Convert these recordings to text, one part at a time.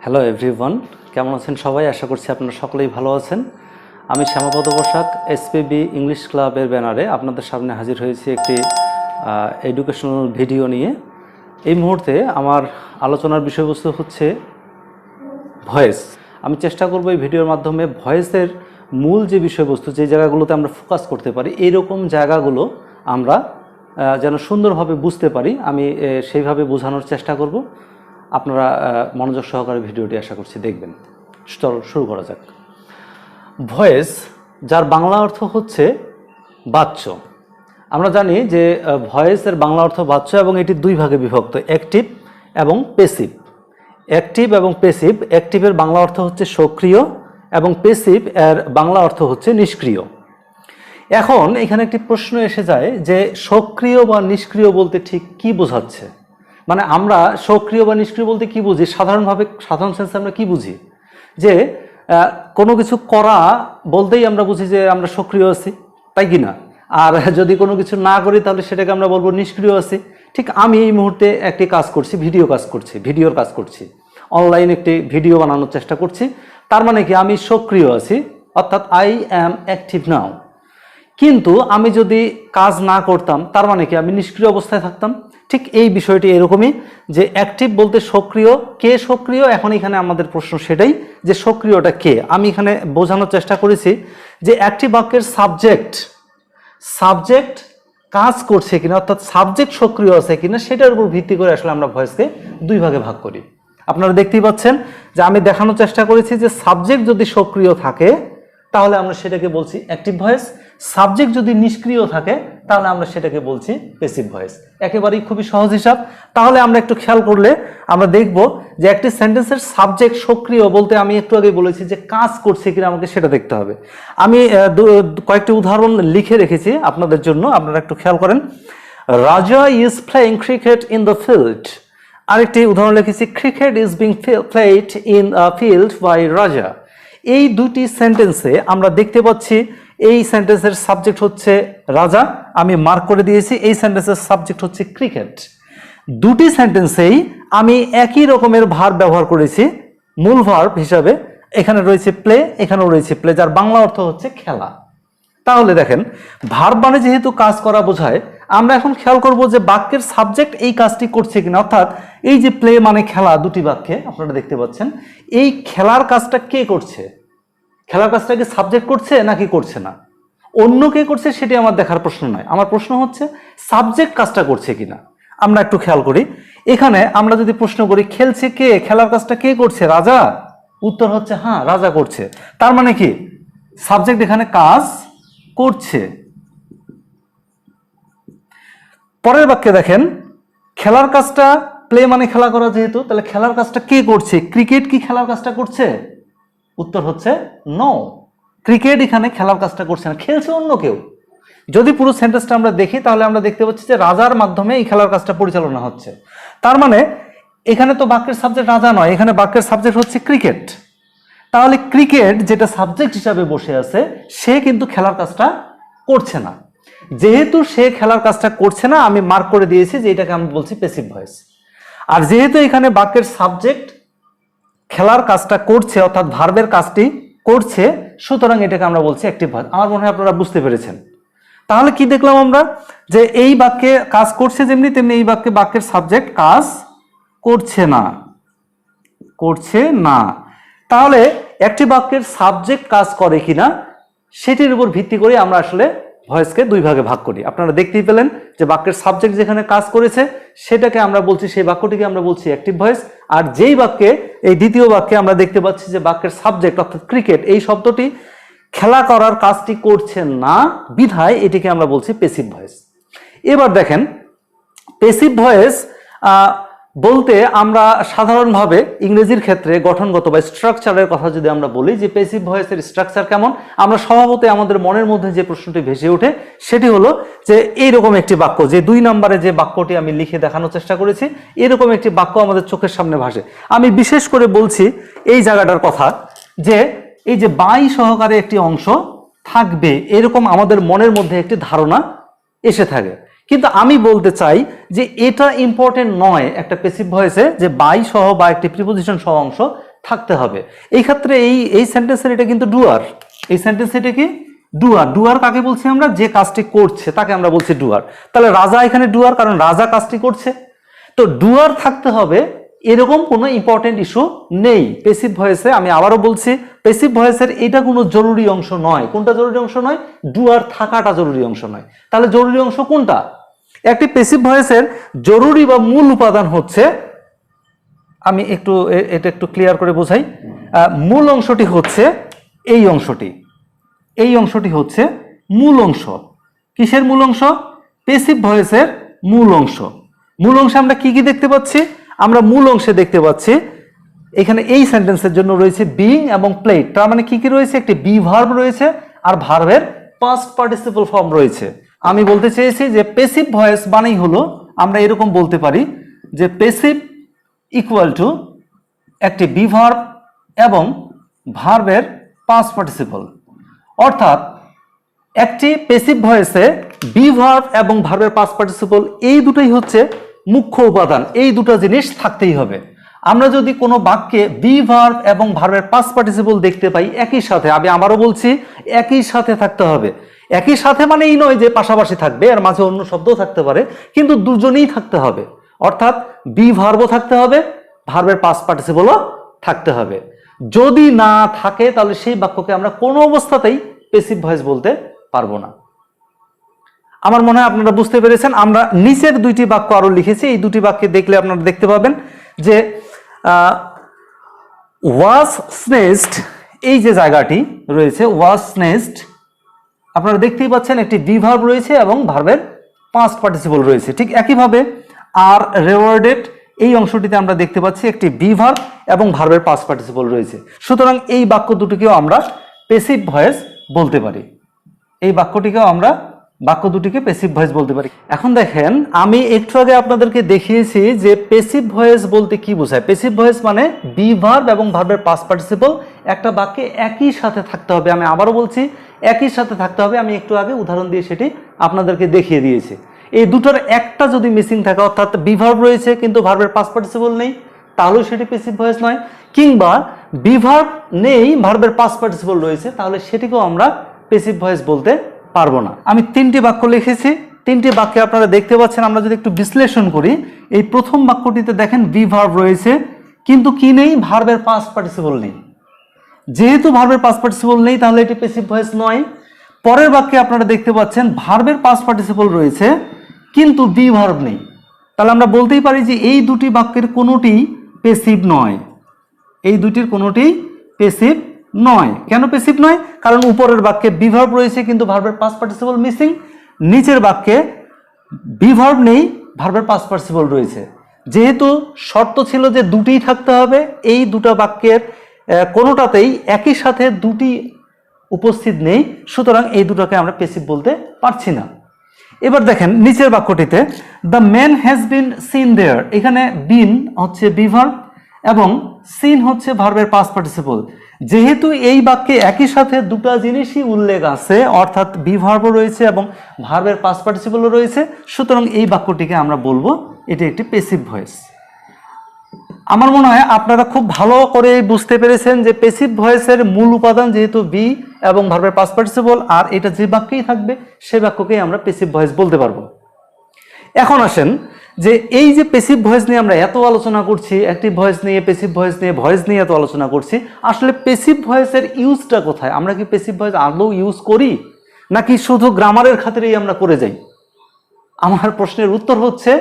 Hello everyone, কেমন আছেন সবাই? আশা করছি আপনারা সকলেই ভালো আছেন। আমি শ্যামাপদ বসাক এসপিবি ইংলিশ ক্লাবের ব্যানারে আপনাদের সামনে হাজির হয়েছি একটি এডুকেশনাল ভিডিও নিয়ে। এই মুহূর্তে আমার আলোচনার বিষয়বস্তু হচ্ছে ভয়েস। আমি চেষ্টা করব এই ভিডিওর মাধ্যমে ভয়েসের মূল যে বিষয়বস্তু, যে জায়গাগুলোতে আমরা ফোকাস করতে পারি, এইরকম জায়গাগুলো আমরা যেন সুন্দরভাবে বুঝতে পারি, আমি সেইভাবে বোঝানোর চেষ্টা করব। আপনারা মনোযোগ সহকারে ভিডিওটি আশা করছি দেখবেন। চলো শুরু করা যাক। ভয়েস, যার বাংলা অর্থ হচ্ছে বাচ্য। আমরা জানি যে ভয়েসের বাংলা অর্থ বাচ্য এবং এটি দুই ভাগে বিভক্ত, অ্যাক্টিভ এবং প্যাসিভ। অ্যাক্টিভ এবং প্যাসিভ, অ্যাক্টিভের বাংলা অর্থ হচ্ছে সক্রিয় এবং প্যাসিভ এর বাংলা অর্থ হচ্ছে নিষ্ক্রিয়। এখন এখানে একটি প্রশ্ন এসে যায় যে সক্রিয় বা নিষ্ক্রিয় বলতে ঠিক কি বোঝাচ্ছে? মানে আমরা সক্রিয় বা নিষ্ক্রিয় বলতে কি বুঝি? সাধারণভাবে, সাধারণ সেন্সে আমরা কি বুঝি? যে কোনো কিছু করা বলতেই আমরা বুঝি যে আমরা সক্রিয় আছি, তাই কি না? আর যদি কোনো কিছু না করি তাহলে সেটাকে আমরা বলবো নিষ্ক্রিয় আছি। ঠিক আমি এই মুহূর্তে একটি কাজ করছি, ভিডিওর কাজ করছি, অনলাইন একটি ভিডিও বানানোর চেষ্টা করছি। তার মানে কি আমি সক্রিয় আছি, অর্থাৎ আই অ্যাম অ্যাক্টিভ নাও। কিন্তু আমি যদি কাজ না করতাম তার মানে কি আমি নিষ্ক্রিয় অবস্থায় থাকতাম। ঠিক এই বিষয়টি এরকমই যে অ্যাক্টিভ বলতে সক্রিয়, কে সক্রিয়? এখন এখানে আমাদের প্রশ্ন সেটাই যে সক্রিয়টা কে। আমি এখানে বোঝানোর চেষ্টা করেছি যে একটি বাক্যের সাবজেক্ট কাজ করছে কিনা, অর্থাৎ সাবজেক্ট সক্রিয় আছে কিনা, সেটার উপর ভিত্তি করে আসলে আমরা ভয়েসকে দুই ভাগে ভাগ করি। আপনারা দেখতেই পাচ্ছেন যে আমি দেখানোর চেষ্টা করেছি যে সাবজেক্ট যদি সক্রিয় থাকে তাহলে আমরা সেটাকে বলছি অ্যাক্টিভ ভয়েস, সাবজেক্ট যদি নিষ্ক্রিয় থাকে তাহলে আমরা সেটাকে বলছি প্যাসিভ ভয়েস। একেবারেই খুবই সহজ হিসাব। তাহলে আমরা একটু খেয়াল করলে আমরা দেখব যে একটি সেন্টেন্সের সাবজেক্ট সক্রিয় বলতে আমি একটু আগে বলেছি যে কাজ করছে কিনা আমাকে সেটা দেখতে হবে। আমি কয়েকটি উদাহরণ লিখে রেখেছি আপনাদের জন্য, আপনারা একটু খেয়াল করেন। Raja is playing cricket in the field. আরেকটি উদাহরণ লিখেছি, cricket is being played in field by Raja. এই দুটি সেন্টেন্সে আমরা দেখতে পাচ্ছি এই সেন্টেন্সের সাবজেক্ট হচ্ছে রাজা, আমি মার্ক করে দিয়েছি। এই সেন্টেন্সের সাবজেক্ট হচ্ছে ক্রিকেট। দুটি সেন্টেন্সেই আমি একই রকমের ভার্ব ব্যবহার করেছি মূল ভার্ব হিসাবে। এখানে রয়েছে প্লে, এখানেও রয়েছে প্লে, যার বাংলা অর্থ হচ্ছে খেলা। তাহলে দেখেন, ভার্ব মানে যেহেতু কাজ করা বোঝায়, আমরা এখন খেয়াল করব যে বাক্যের সাবজেক্ট এই কাজটি করছে কিনা। অর্থাৎ এই যে প্লে মানে খেলা, দুটি বাক্যে আপনারা দেখতে পাচ্ছেন, এই খেলার কাজটা কে করছে? খেলার কাজটা কি সাবজেক্ট করছে নাকি করছে না? অন্য কে করছে সেটি আমার দেখার প্রশ্ন নয়, আমার প্রশ্ন হচ্ছে সাবজেক্ট কাজটা করছে কিনা। আমরা একটু খেয়াল করি, এখানে আমরা যদি প্রশ্ন করি খেলছে কে, খেলার কাজটা কে করছে? রাজা। উত্তর হচ্ছে হ্যাঁ, রাজা করছে। তার মানে কি সাবজেক্ট এখানে কাজ করছে। পরের বাক্যে দেখেন, খেলার কাজটা, প্লে মানে খেলা করা যেহেতু, তাহলে খেলার কাজটা কে করছে? ক্রিকেট কি খেলার কাজটা করছে? উত্তর হচ্ছে নো, ক্রিকেট এখানে খেলার কাজটা করছে না, খেলছে অন্য কেউ। যদি পুরো সেন্টেন্সটা আমরা দেখি তাহলে আমরা দেখতে পাচ্ছি যে রাজার মাধ্যমে এই খেলার কাজটা পরিচালনা হচ্ছে। তার মানে এখানে তো বাক্যের সাবজেক্ট রাজা নয়, এখানে বাক্যের সাবজেক্ট হচ্ছে ক্রিকেট। তাহলে ক্রিকেট যেটা সাবজেক্ট হিসাবে বসে আছে, সে কিন্তু খেলার কাজটা করছে না। যেহেতু সে খেলার কাজটা করছে না, আমি মার্ক করে দিয়েছি যে এটাকে আমি বলছি প্যাসিভ ভয়েস। আর যেহেতু এখানে বাক্যের সাবজেক্ট খেলার কাজটা করছে, অর্থাৎ ভার্বের কাজটি করছে, সুতরাং এটাকে আমরা বলছি অ্যাক্টিভ ভয়েস। আমার মনে হয় আপনারা বুঝতে পেরেছেন। তাহলে কি দেখলাম আমরা? যে এই বাক্যে কাজ করছে যেমনি, তেমনি এই বাক্যের সাবজেক্ট কাজ করছে না। তাহলে একটি বাক্যের সাবজেক্ট কাজ করে কিনা সেটির উপর ভিত্তি করে আমরা আসলে ভয়েসকে দুই ভাগে ভাগ করি। আপনারা দেখতেই পেলেন যে বাক্যের সাবজেক্ট যেখানে কাজ করেছে সেটাকে আমরা বলছি, সেই বাক্যটিকে আমরা বলছি অ্যাক্টিভ ভয়েস। আর যেই বাক্যে, এই দ্বিতীয় বাক্যে আমরা দেখতে পাচ্ছি যে বাক্যের সাবজেক্ট অর্থাৎ ক্রিকেট, এই শব্দটি খেলা করার কাজটি করছে না বিধায় এটিকে আমরা বলছি প্যাসিভ ভয়েস। এবার দেখেন, প্যাসিভ ভয়েস বলতে আমরা সাধারণভাবে ইংরেজির ক্ষেত্রে গঠনগত বা স্ট্রাকচারের কথা যদি আমরা বলি যে প্যাসিভ ভয়েসের স্ট্রাকচার কেমন, আমরা স্বভাবতই আমাদের মনের মধ্যে যে প্রশ্নটি ভেসে ওঠে সেটি হলো যে এইরকম একটি বাক্য, যে 2 নম্বরে যে বাক্যটি আমি লিখে দেখানোর চেষ্টা করেছি, এরকম একটি বাক্য আমাদের চোখের সামনে ভাসে। আমি বিশেষ করে বলছি এই জায়গাটার কথা, যে এই যে বাই সহকারে একটি অংশ থাকবে, এরকম আমাদের মনের মধ্যে একটি ধারণা এসে থাকে। কিন্তু আমি বলতে চাই যে এটা ইম্পর্টেন্ট নয় একটা প্যাসিভ ভয়েসে যে বাই সহ বা একটি প্রিপোজিশন সহ অংশ থাকতে হবে। এই ক্ষেত্রে এই সেন্টেন্সের এটা কিন্তু ডুয়ার, এই সেন্টেন্স এটা কি ডুয়ার। ডুয়ার কাকে বলছি আমরা? যে কাজটি করছে তাকে আমরা বলছি ডুয়ার। তাহলে রাজা এখানে ডুয়ার, কারণ রাজা কাজটি করছে। তো ডুয়ার থাকতে হবে এরকম কোনো ইম্পর্টেন্ট ইস্যু নেই পেসিভ ভয়েসে। আমি আবারও বলছি, পেসিভ ভয়েসের এটা কোনো জরুরি অংশ নয়। কোনটা জরুরি অংশ নয়? ডুয়ার থাকাটা জরুরি অংশ নয়। তাহলে জরুরি অংশ কোনটা? একটি পেসিভ ভয়েসের জরুরি বা মূল উপাদান হচ্ছে, আমি এটা একটু ক্লিয়ার করে বোঝাই। মূল অংশটি হচ্ছে এই অংশটি, এই অংশটি হচ্ছে মূল অংশ। কিসের মূল অংশ? পেসিভ ভয়েসের মূল অংশ। মূল অংশে আমরা কি কি দেখতে পাচ্ছি? আমরা মূল অংশে দেখতে পাচ্ছি এখানে এই সেন্টেন্সের জন্য রয়েছে বিং এবং প্লেড। তার মানে কি কি রয়েছে? একটি বি ভার্ব রয়েছে আর ভার্বের পাস্ট পার্টিসিপল ফর্ম রয়েছে। আমি বলতে চেয়েছি যে পেসিভ ভয়েস মানেই হলো, আমরা এরকম বলতে পারি যে পেসিভ ইকুয়াল টু একটি বি ভার্ব এবং ভার্বের পাস্ট পার্টিসিপল। অর্থাৎ একটি পেসিভ ভয়েসে বি ভার্ব এবং ভার্বের পাস্ট পার্টিসিপল এই দুটোই হচ্ছে মুখ্য উপাদান। এই দুটো জিনিস থাকতেই হবে। আমরা যদি কোনো বাক্যে বি ভার্ব এবং ভার্বের পাস্ট পার্টিসিপল দেখতে পাই একই সাথে, আমি আবারও বলছি একই সাথে থাকতে হবে। একই সাথে মানে এই নয় যে পাশাপাশি থাকবে, এর মাঝে অন্য শব্দও থাকতে পারে, কিন্তু দুজনেই থাকতে হবে। অর্থাৎ বি ভার্বও থাকতে হবে, ভার্বের পাস্ট পার্টিসিপলও থাকতে হবে। যদি না থাকে তাহলে সেই বাক্যকে আমরা কোনো অবস্থাতেই পেসিভ ভয়েস বলতে পারবো না। আমার মনে হয় আপনারা বুঝতে পেরেছেন। আমরা নিচের দুইটি বাক্য আরো লিখেছি, এই দুটি বাক্যে দেখলে আপনারা দেখতে পাবেন যে ওয়াজ স্নেস্ট, এই যে জায়গাটি রয়েছে ওয়াজ স্নেস্ট, আপনারা দেখতেই পাচ্ছেন একটি বি ভার্ব রয়েছে এবং ভার্বের পাস্ট পার্টিসিপল রয়েছে। ঠিক একইভাবে আর রেওয়ার্ডেড, এই অংশটিতে আমরা দেখতে পাচ্ছি একটি বি ভার্ব এবং ভার্বের পাস্ট পার্টিসিপল রয়েছে। সুতরাং এই বাক্য দুটিকেও আমরা পেসিভ ভয়েস বলতে পারি। এই বাক্য দুটিকে পেসিভ ভয়েস বলতে পারি। এখন দেখেন, আমি একটু আগে আপনাদেরকে দেখিয়েছি যে পেসিভ ভয়েস বলতে কি বোঝায়। পেসিভ ভয়েস মানে বি ভার্ব এবং ভার্বের পাস্ট পার্টিসিপল একটা বাক্যে একই সাথে থাকতে হবে। আমি আবারও বলছি একই সাথে থাকতে হবে। আমি একটু আগে উদাহরণ দিয়ে সেটি আপনাদেরকে দেখিয়ে দিয়েছি। এই দুটোর একটা যদি মিসিং থাকে, অর্থাৎ বি ভার্ব রয়েছে কিন্তু ভার্বের পাস্ট পার্টিসিপল নেই, তাহলেও সেটি পেসিভ ভয়েস নয়। কিংবা বি ভার্ব নেই, ভার্বের পাস্ট পার্টিসিপল রয়েছে, তাহলে সেটিকেও আমরা পেসিভ ভয়েস বলতে পারবো না। আমি তিনটি বাক্য লিখেছি, তিনটি বাক্যে আপনারা দেখতে পাচ্ছেন। আমরা যদি একটু বিশ্লেষণ করি, এই প্রথম বাক্যটিতে দেখেন বি ভার্ব রয়েছে কিন্তু কি নেই? ভার্বের পাস্ট পার্টিসিপল নেই। যেহেতু ভার্বের পাস্ট পার্টিসিপল নেই তাহলে এটি পেসিভ ভয়েস নয়। পরের বাক্যে আপনারা দেখতে পাচ্ছেন ভার্বের পাস্ট পার্টিসিপল রয়েছে কিন্তু বি ভার্ব নেই। তাহলে আমরা বলতেই পারি যে এই দুটি বাক্যের কোনোটি পেসিভ নয়। এই দুটির কোনোটি পেসিভ নয়। কেন পেসিভ নয়? কারণ উপরের বাক্যে বি ভার্ব রয়েছে কিন্তু ভার্বের পাস্ট পার্টিসিপল মিসিং, নিচের বাক্যে বি ভার্ব নেই, ভার্বের পাস্ট পার্টিসিপল রয়েছে। যেহেতু শর্ত ছিল যে দুটিই থাকতে হবে, এই দুটো বাক্যের কোনোটাতেই একই সাথে দুটি উপস্থিত নেই, সুতরাং এই দুটোকে আমরা পেসিভ বলতে পারছি না। এবার দেখেন নিচের বাক্যটিতে the man has been seen there, এখানে বিন হচ্ছে বি ভার্ব এবং সিন হচ্ছে ভার্বের পাস্ট পার্টিসিপল। যেহেতু এই বাক্যে একই সাথে দুটো জিনিসই উল্লেখ আছে, অর্থাৎ বি ভার্বও রয়েছে এবং ভার্বের পাস্ট পার্টিসিপলও রয়েছে, সুতরাং এই বাক্যটিকে আমরা বলবো এটি একটি পেসিভ ভয়েস। আমার মনে হয় আপনারা খুব ভালো করে বুঝতে পেরেছেন যে পেসিভ ভয়েসের মূল উপাদান যেহেতু বি এবং ভার্বের পাস্ট পার্টিসিপল, আর এটা যে বাক্যেই থাকবে সে বাক্যকেই আমরা পেসিভ ভয়েস বলতে পারবো। এখন আসেন যে এই যে পেসিভ ভয়েস নিয়ে আমরা এত আলোচনা করছি, অ্যাক্টিভ ভয়েস নিয়ে, পেসিভ ভয়েস নিয়ে, ভয়েস নিয়ে এত আলোচনা করছি, আসলে পেসিভ ভয়েসের ইউজটা কোথায়? আমরা কি পেসিভ ভয়েস আদৌ ইউজ করি নাকি শুধু গ্রামারের খাতিরেই আমরা করে যাই? আমার প্রশ্নের উত্তর হচ্ছে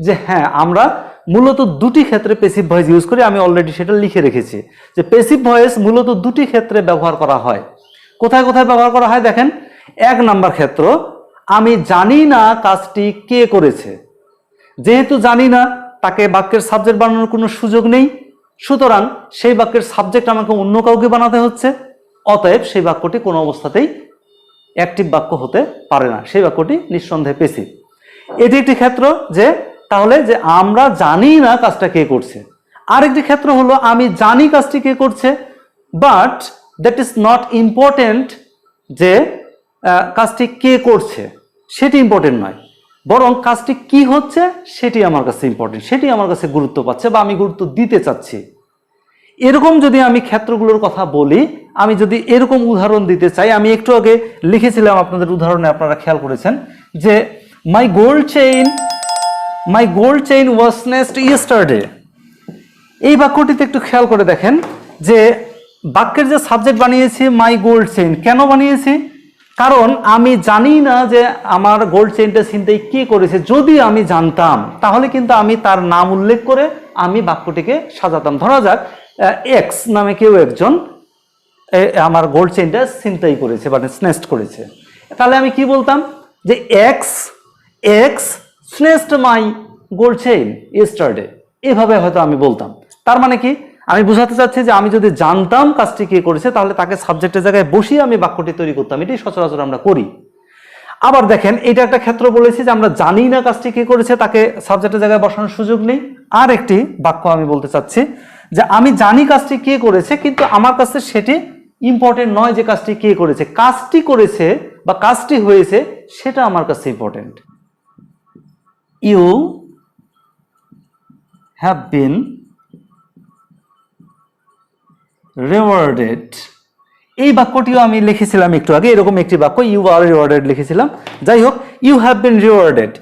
যে হ্যাঁ, আমরা মূলত দুটি ক্ষেত্রে পেসিভ ভয়েস ইউজ করি। আমি অলরেডি সেটা লিখে রেখেছি যে পেসিভ ভয়েস মূলত দুটি ক্ষেত্রে ব্যবহার করা হয়। কোথায় কোথায় ব্যবহার করা হয় দেখেন। এক নাম্বার ক্ষেত্র, আমি জানি না কাজটি কে করেছে। যেহেতু জানি না, তাকে বাক্যের সাবজেক্ট বানানোর কোনো সুযোগ নেই, সুতরাং সেই বাক্যের সাবজেক্ট আমাকে অন্য কাউকে বানাতে হচ্ছে। অতএব সেই বাক্যটি কোনো অবস্থাতেই অ্যাক্টিভ বাক্য হতে পারে না, সেই বাক্যটি নিঃসন্দেহে পেসিভ। এটি একটি ক্ষেত্র যে তাহলে যে আমরা জানি না কাজটা কে করছে। আরেকটি ক্ষেত্র হলো আমি জানি কাজটি কে করছে, but that is not important যে কাজটি কে করছে সেটি ইম্পর্টেন্ট নয়, বরং কাজটি কি হচ্ছে সেটি আমার কাছে ইম্পর্টেন্ট, সেটি আমার কাছে গুরুত্ব পাচ্ছে বা আমি গুরুত্ব দিতে চাচ্ছি। এরকম যদি আমি ক্ষেত্রগুলোর কথা বলি, আমি যদি এরকম উদাহরণ দিতে চাই, আমি একটু আগে লিখেছিলাম আপনাদের উদাহরণে, আপনারা খেয়াল করেছেন যে মাই গোল্ড চেইন ওয়াজ স্নেচড ইয়েস্টারডে। এই বাক্যটিতে একটু খেয়াল করে দেখেন যে বাক্যের যে সাবজেক্ট বানিয়েছি মাই গোল্ড চেইন, কেন বানিয়েছি? কারণ আমি জানি না যে আমার গোল্ড চেইনটা ছিনতাই কে করেছে। যদি আমি জানতাম তাহলে কিন্তু আমি তার নাম উল্লেখ করে আমি বাক্যটিকে সাজাতাম। ধরা যাক এক্স নামে কেউ একজন আমার গোল্ড চেইনটা ছিনতাই করেছে বা স্নেচড করেছে, তাহলে আমি কি বলতাম যে এক্স স্নেচড মাই গোল্ড চেইন ইয়েস্টারডে, এভাবে হয়তো আমি বলতাম। তার মানে কি আমি বোঝাতে চাচ্ছি যে আমি যদি জানতাম কাজটি কে করেছে তাহলে তাকে সাবজেক্টের জায়গায় বসিয়ে আমি বাক্যটি তৈরি করতাম। এটাই সচরাচর আমরা করি। আবার দেখেন এটা একটা ক্ষেত্র বলেছি যে আমরা জানি না কাজটি কে করেছে, তাকে সাবজেক্টের জায়গায় বসানোর সুযোগ নেই। আর একটি বাক্য আমি বলতে চাচ্ছি যে আমি জানি কাজটি কে করেছে, কিন্তু আমার কাছে সেটি ইম্পর্টেন্ট নয় যে কাজটি কে করেছে। কাজটি করেছে বা কাজটি হয়েছে সেটা আমার কাছে important. You have been rewarded. এই বাক্যটিও আমি লিখেছিলাম একটু আগে, এরকম একটি বাক্য ইউ আর রিওয়ার্ডেড লিখেছিলাম। যাই হোক, ইউ হ্যাভ বিন রিওয়ার্ডেড,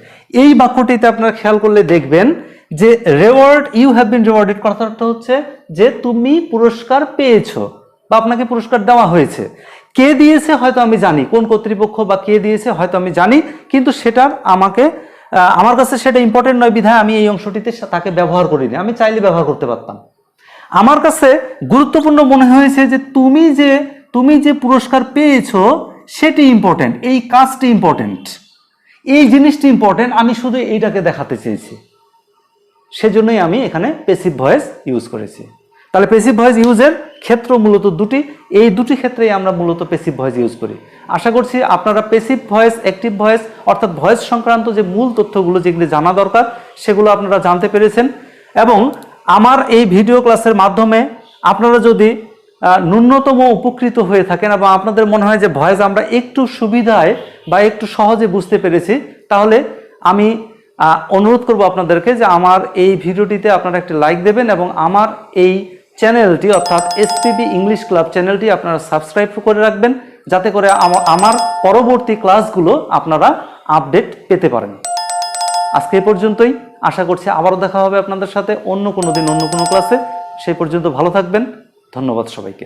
এই বাক্যটিতে আপনারা খেয়াল করলে দেখবেন যে ইউ হ্যাভ বিন রিওয়ার্ডেড কথাটা হচ্ছে যে তুমি পুরস্কার পেয়েছো বা আপনাকে পুরস্কার দেওয়া হয়েছে। কে দিয়েছে হয়তো আমি জানি, কোন কর্তৃপক্ষ বা কে দিয়েছে হয়তো আমি জানি, কিন্তু সেটার আমার কাছে সেটা ইম্পর্টেন্ট নয় বিধায় আমি এই অংশটিতে তাকে ব্যবহার করিনি। আমি চাইলে ব্যবহার করতে পারতাম। আমার কাছে গুরুত্বপূর্ণ মনে হয়েছে যে তুমি যে পুরস্কার পেয়েছো সেটি ইম্পর্টেন্ট, এই কাজটি ইম্পর্টেন্ট, এই জিনিসটি ইম্পর্টেন্ট, আমি শুধু এইটাকে দেখাতে চেয়েছি, সেজন্যই আমি এখানে প্যাসিভ ভয়েস ইউজ করেছি। তাহলে প্যাসিভ ভয়েস ইউজের ক্ষেত্র মূলত দুটি, এই দুটি ক্ষেত্রেই আমরা মূলত প্যাসিভ ভয়েস ইউজ করি। আশা করছি আপনারা প্যাসিভ ভয়েস, অ্যাক্টিভ ভয়েস অর্থাৎ ভয়েস সংক্রান্ত যে মূল তথ্যগুলো যেগুলি জানা দরকার সেগুলো আপনারা জানতে পেরেছেন। এবং আমার এই ভিডিও ক্লাসের মাধ্যমে আপনারা যদি ন্যূনতম উপকৃত হয়ে থাকেন এবং আপনাদের মনে হয় যে ভয়েস আমরা একটু সুবিধায় বা একটু সহজে বুঝতে পেরেছি, তাহলে আমি অনুরোধ করব আপনাদেরকে যে আমার এই ভিডিওটিতে আপনারা একটি লাইক দেবেন এবং আমার এই চ্যানেলটি অর্থাৎ এসপিবি ইংলিশ ক্লাব চ্যানেলটি আপনারা সাবস্ক্রাইব করে রাখবেন, যাতে করে আমার পরবর্তী ক্লাসগুলো আপনারা আপডেট পেতে পারেন। আজকে এই পর্যন্তই, আশা করছি আবারও দেখা হবে আপনাদের সাথে অন্য কোনো দিন অন্য কোনো ক্লাসে। সেই পর্যন্ত ভালো থাকবেন। ধন্যবাদ সবাইকে।